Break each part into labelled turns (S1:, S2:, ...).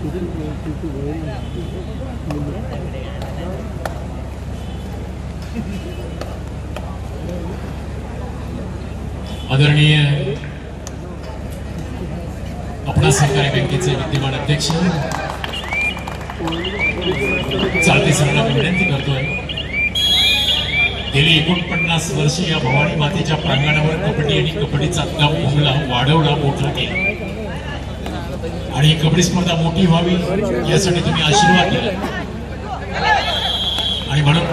S1: आदरणीय अपना सहकारी बँकेचे विद्यमान अध्यक्ष चालते सरांना विनंती करतोय, गेली 49 वर्ष या भवानी मातेच्या प्रांगणावर कबड्डी आणि कबड्डीचा दम भरला, वाढवला, मोठा केला आणि ही कबड्डी स्पर्धा मोठी व्हावी यासाठी तुम्ही आशीर्वाद दिला आणि म्हणून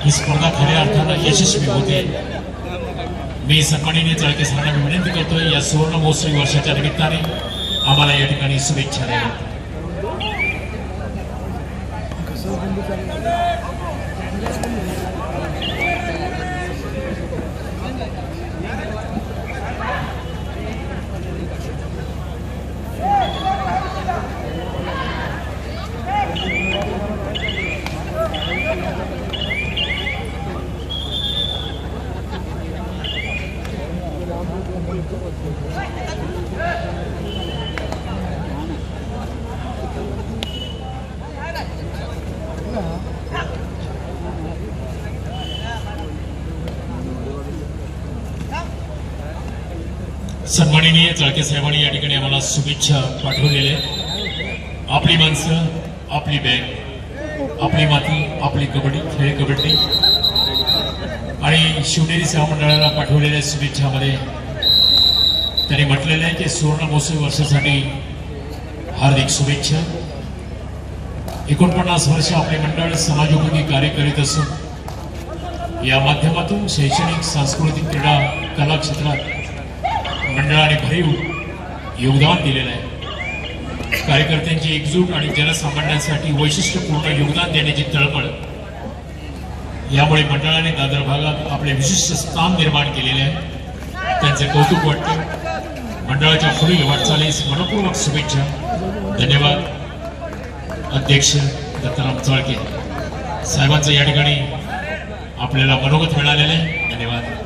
S1: ही स्पर्धा खऱ्या अर्थानं यशस्वी होते। मी सन्माननीय चाळके सरांना विनंती करतोय, या सुवर्ण महोत्सवी वर्षाच्या निमित्ताने आम्हाला या ठिकाणी शुभेच्छा द्या। सन्माननीय चाळके साहेबांनी या ठिकाणी आम्हाला शुभेच्छा पाठवलेल्या आहेत। आपली माणसं, आपली बँक, आपली माती, आपली कबड्डी, खेळ कबड्डी आणि शिवनेरी सेवा मंडळाला पाठवलेल्या शुभेच्छामध्ये त्यांनी म्हटलेलं आहे की सुवर्ण महोत्सवी वर्षासाठी हार्दिक शुभेच्छा। 49 वर्ष आपले मंडळ समाजोपयोगी कार्य करीत असून या माध्यमातून शैक्षणिक, सांस्कृतिक, क्रीडा, कला क्षेत्रात मंडळाने भरीव योगदान दिलेलं आहे। कार्यकर्त्यांची एकजूट आणि जनसामान्यांसाठी वैशिष्ट्यपूर्ण योगदान देण्याची तळमळ यामुळे मंडळाने दादर भागात आपले विशिष्ट स्थान निर्माण केलेले आहे। त्यांचे कौतुक वाटते। मंडळाच्या पुढील वाटचालीस मनपूर्वक शुभेच्छा। धन्यवाद। अध्यक्ष दत्ताराम चाळके साहेबांचं या ठिकाणी आपल्याला मनोगत मिळालेलं आहे। धन्यवाद।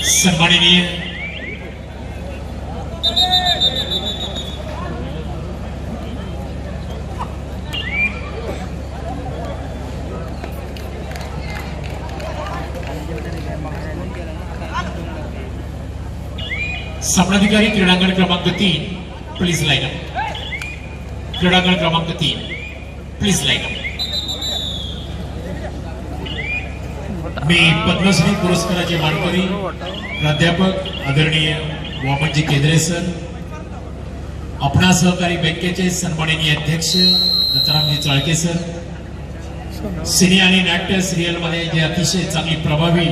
S1: सन्माननीय सामनाधिकारी क्रीडांगण क्रमांक 3 प्लीज लाइन अप। क्रीडांगण क्रमांक 3 प्लीज लाइन अप। मी पद्मश्री पुरस्काराचे मानकरी प्राध्यापक आदरणीय वामनजी केंद्रे सर, अपना सहकारी बँकेचे सन्माननीय अध्यक्ष दत्तारामजी चाळके सर, सिने आणि नाट्य सिरियल मध्ये जे अतिशय चांगली प्रभावी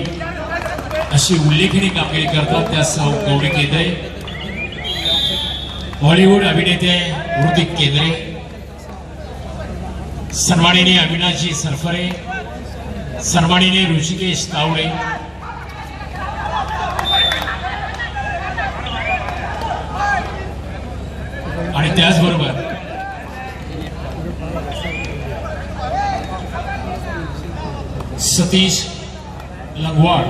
S1: अशी उल्लेखनीय कामगिरी करतात त्या सौ गौरी केंद्रे, हॉलिवूड अभिनेते हृतिक केंद्रे, सन्माननीय अविनाशजी सरफरे, सन्माननीय ऋषिकेश तावडे, आणि त्याचबरोबर सतीश लंगवाड,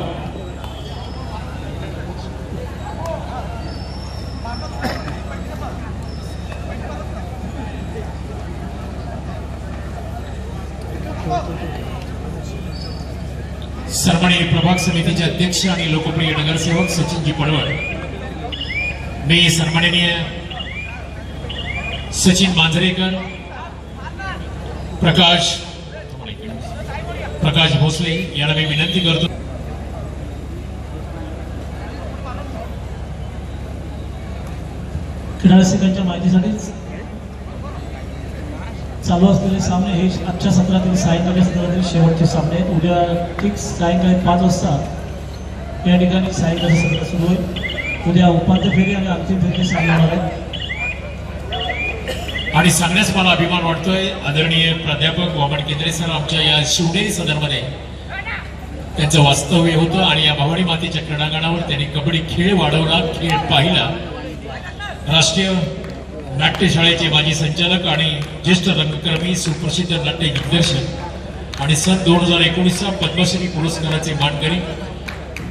S1: सन्माननीय प्रभाग समितीचे अध्यक्ष आणि लोकप्रिय नगरसेवक सचिनजी पडवळ, मी सन्माननीय सचिन मांजरेकर, प्रकाश भोसले यांना मी विनंती करतो
S2: क्रीडा रसिकांच्या माहितीसाठी चालू असलेले सामने हे आजच्या सत्रातील सायंकाळच्या सत्रातील शेवटचे सामने आहेत. उद्या ठीक सायंकाळी 5 वाजता या ठिकाणी सायंकाळचं सत्र सुरू होईल. उद्या उपांत्य फेरी आणि अंतिम फेरीचे सामने होणार आहेत.
S1: आणि सांगण्यास मला अभिमान वाटतोय, आदरणीय प्राध्यापक वामन केंद्रे सर आमच्या या शिवनेरी सदनमध्ये त्यांचं वास्तव्य होतं आणि या भवानी मातेच्या क्रीडांगणावर त्यांनी कबड्डी खेळ वाढवला, खेळ पाहिला. राष्ट्रीय नाट्यशाळेचे माजी संचालक आणि ज्येष्ठ रंगकर्मी, सुप्रसिद्ध नाट्य दिग्दर्शक आणि सन 2019चा पद्मश्री पुरस्काराचे मानकरी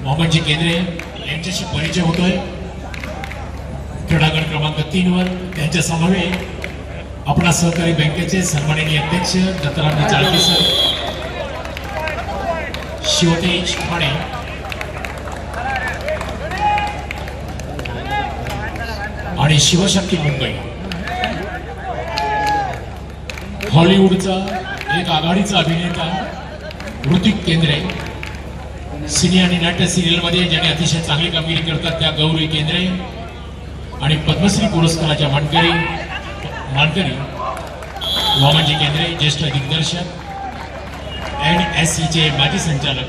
S1: वामनजी केंद्रे यांच्याशी परिचय होतोय. क्रीडांगण क्रमांक 3 वर त्यांच्या समवेत आपला सहकारी बँकेचे सन्माननीय अध्यक्ष दत्तरामजी चाळके सर, शिवतेज ठाणे, आणि शिवशक्ती मुंबई, हॉलिवूडचा एक आघाडीचा अभिनेता ऋतिक केंद्रे, सिने आणि नाट्य सिरियलमध्ये ज्याने अतिशय चांगली कामगिरी करतात त्या गौरी केंद्रे, आणि पद्मश्री पुरस्काराच्या मानकरी वामनजी केंद्रे, ज्येष्ठ दिग्दर्शक NSCचे माजी संचालक.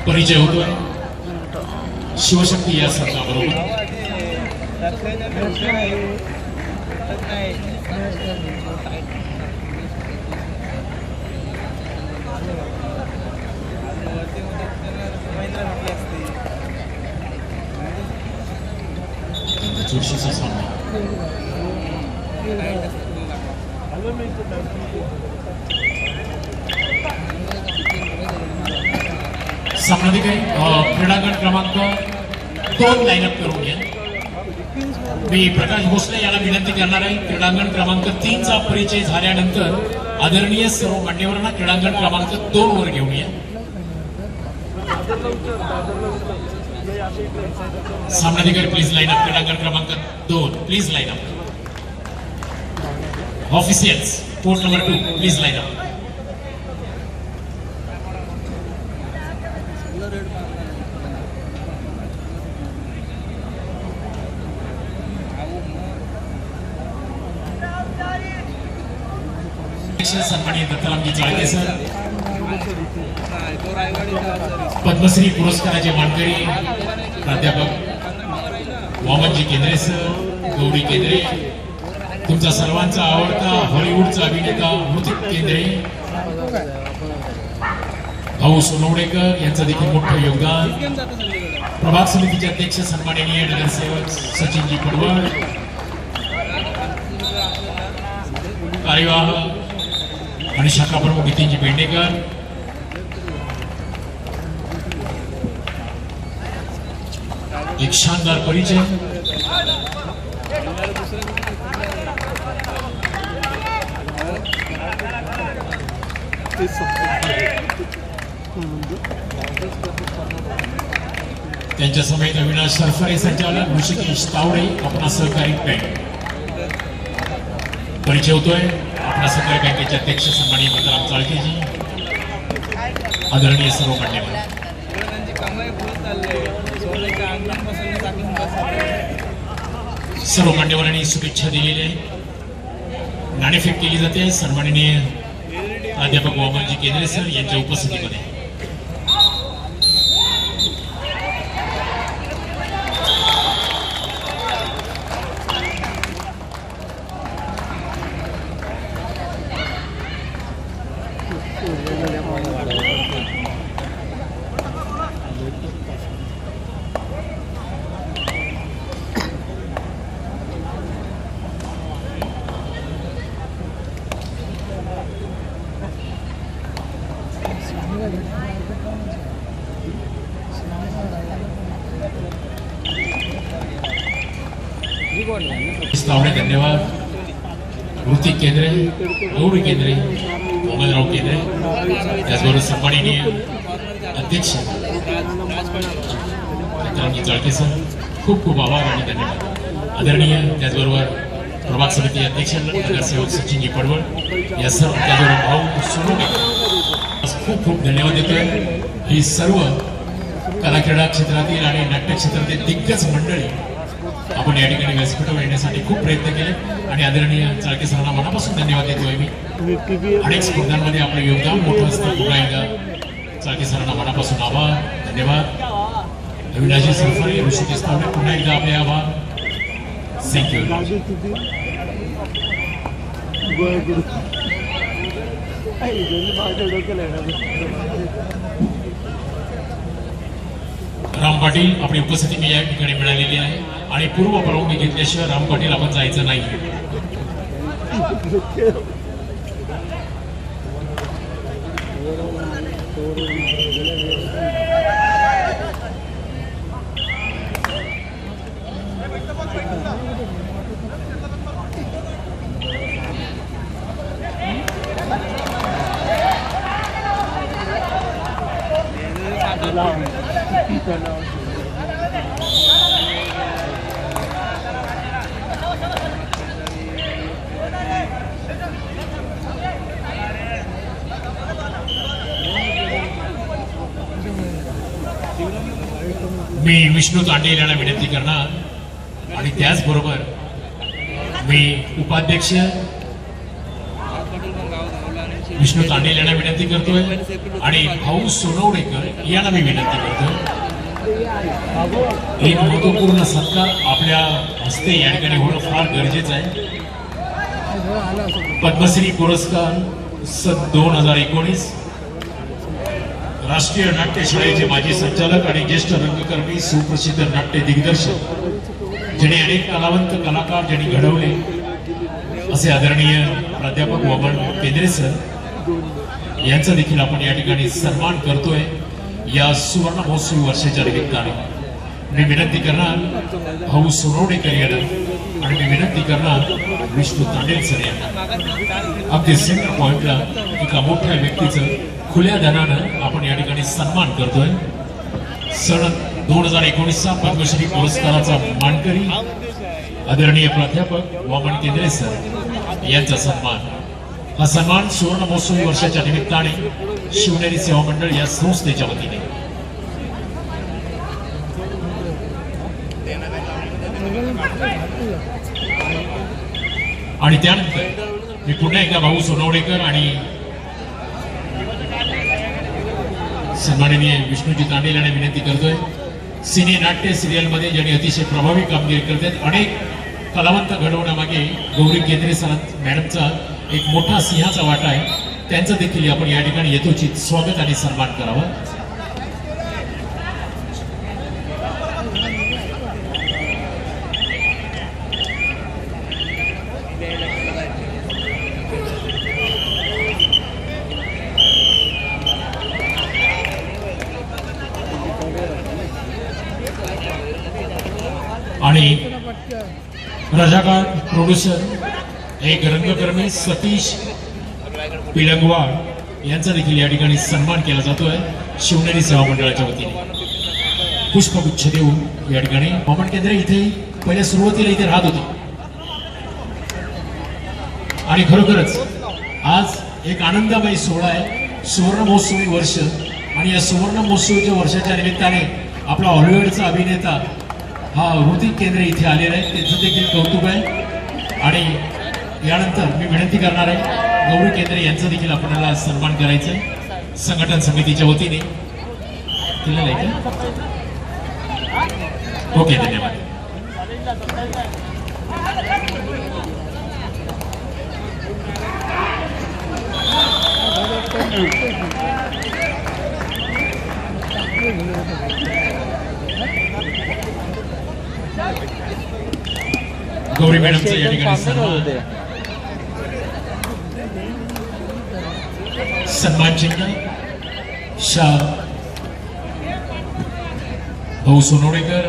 S1: परिचय होतोय शिवशक्ती या संघाबरोबर. चुरशीचा सामना सामनाधिकारी क्रीडांगण क्रमांक 2 लाईनअप करून घ्या. मी प्रकाश भोसले याला विनंती करणार आहे. क्रीडांगण क्रमांक 3 चा परिचय झाल्यानंतर आदरणीय सर्व मान्यवरांना क्रीडांगण क्रमांक 2 वर घेऊन या. सामनाधिकारी प्लीज लाईन अप. क्रीडांगण क्रमांक 2 please line up. Officials port number 2 please line up. सन्माननीय दत्तरामजी चाळके सर, पद्मश्री पुरस्काराचे मानकरी प्राध्यापक वामनजी केंद्रे सर, गौरी केंद्रे, तुमचा सर्वांचा आवडता हॉलिवूडचा अभिनेता ऋतिक केंद्रे, भाऊ सोनवडेकर यांचं देखील मोठं योगदान. प्रभाग समितीचे अध्यक्ष सन्माननीय नगरसेवक सचिनजी पडवळ, कार्यवाह आणि शाखा प्रमुख नितीनजी बेंडेकर, एक शानदार परिचय. त्यांच्या समेत अविनाश सरफरे संचालक, ऋषिकेश तावडे, आपला सहकारी बँक. परिचय होतोय आपला सहकारी बँकेचे अध्यक्ष सन्माननीय दत्तराम चाळकेजी, आदरणीय सर्व मान्यवर. सर्व मान्यवरांनी शुभेच्छा दिलेल्या आहेत. नाणेफेक केली जाते सन्माननीय प्राध्यापक वामनजी केंद्रे सर यांच्या उपस्थितीमध्ये. धन्यवाद. ऋतिक केंद्रे, गौरी केंद्रे, मोहनराव केंद्रे, त्याचबरोबर सन्माननीय अध्यक्ष चित्रांगी जळके सर, खूप खूप आभार आणि धन्यवाद. आदरणीय त्याचबरोबर प्रभाग समिती अध्यक्ष नगरसेवक सचिनजी पडवळ या सर्व, त्याचबरोबर भाऊ सोनोने खूप खूप धन्यवाद देतोय. ही सर्व कला क्रीडा क्षेत्रातील आणि नाट्य क्षेत्रातील दिग्गज मंडळी आपण या ठिकाणी व्यासपीठावर येण्यासाठी खूप प्रयत्न केले आणि आदरणीय चाळके सरांना मनापासून धन्यवाद देतोय मी. अनेक स्पर्धांमध्ये आपलं योगदान मोठं असतं. पुन्हा एकदा चाळके सरांना मनापासून आभार, धन्यवाद. अविनाशी सरफारी, ऋषिकेश तावडे, पुन्हा एकदा आपले आभार. थँक्यू. राम पाटील आपली उपस्थिती मी या ठिकाणी मिळालेली आहे आणि पूर्व परवानगी घेतल्याशिवाय राम पाटील आपण जायचं नाही. मी विष्णू तांडे यांना विनंती करणार आणि त्याचबरोबर मी उपाध्यक्ष विष्णू तांडे यांना विनंती करतोय आणि भाऊ सोनवडेकर यांना मी विनंती करतोय. एक महत्वपूर्ण सत्कार आपल्या हस्ते या ठिकाणी होणं फार गरजेचं आहे. पद्मश्री पुरस्कार 2019 राष्ट्रीय नाट्य शाळेचे माजी संचालक आणि ज्येष्ठ रंगकर्मी, सुप्रसिद्ध नाट्य दिग्दर्शक, ज्यांनी अनेक कलावंत कलाकार ज्यांनी घडवले असे आदरणीय प्राध्यापक वामन केंद्रे सर यांचा देखील आपण या ठिकाणी सन्मान करतोय. या सुवर्ण महोत्सवी वर्षाच्या निमित्ताने मी विनंती करणार भाऊ सोनवडेकर यांना आणि मी विनंती करणार विष्णू तांडेल सर यांना. अगदी सेंटर पॉइंटला एका मोठ्या व्यक्तीचं खुल्या धनानं आपण या ठिकाणी सन्मान करतोय. सन 2019चा पद्मश्री पुरस्काराचा मानकरी आदरणीय प्राध्यापक वामन केंद्रे सर यांचा सन्मान. हा सन्मान सुवर्ण महोत्सवी वर्षाच्या निमित्ताने शिवनेरी सेवा मंडळ या संस्थेच्या वतीने आणि त्यानंतर मी पुन्हा एकदा भाऊ सोनवडेकर आणि सन्माननीय विष्णूजी तांडेल यांना विनंती करतोय. सिने नाट्य सिरियलमध्ये ज्यांनी अतिशय प्रभावी कामगिरी करतात, अनेक कलावंत घडवण्यामागे गौरी केंद्रे सर मॅडमचा एक मोठा सिंहाचा वाटा आहे. त्यांचं देखील आपण या ठिकाणी यथोचित स्वागत आणि सन्मान करावा. आणि रजाकार प्रोड्युसर एक रंगकर्मी सतीश पिलंगवाड यांचा देखील या ठिकाणी सन्मान केला जातोय शिवनेरी सेवा मंडळाच्या वतीने. पुष्पगुच्छ देऊन या ठिकाणी वामन केंद्रे इथे पहिल्या सुरुवातीला इथे राहत होते आणि खरोखरच आज एक आनंदमय सोहळा आहे. सुवर्ण महोत्सवी वर्ष आणि या सुवर्ण महोत्सवीच्या वर्षाच्या निमित्ताने आपला हॉलिवूडचा अभिनेता हा ऋतिक केंद्रे इथे आलेला आहे, त्याचं देखील कौतुक आहे. आणि यानंतर मी विनंती करणार आहे गौरी केंद्रे यांचा देखील आपल्याला सन्मान करायचा आहे संघटन समितीच्या वतीने. केलेलं आहे का? ओके, धन्यवाद. गौरी मॅडमचं या ठिकाणी सन्मान चिन्ह शाह भाऊ सोनवडेकर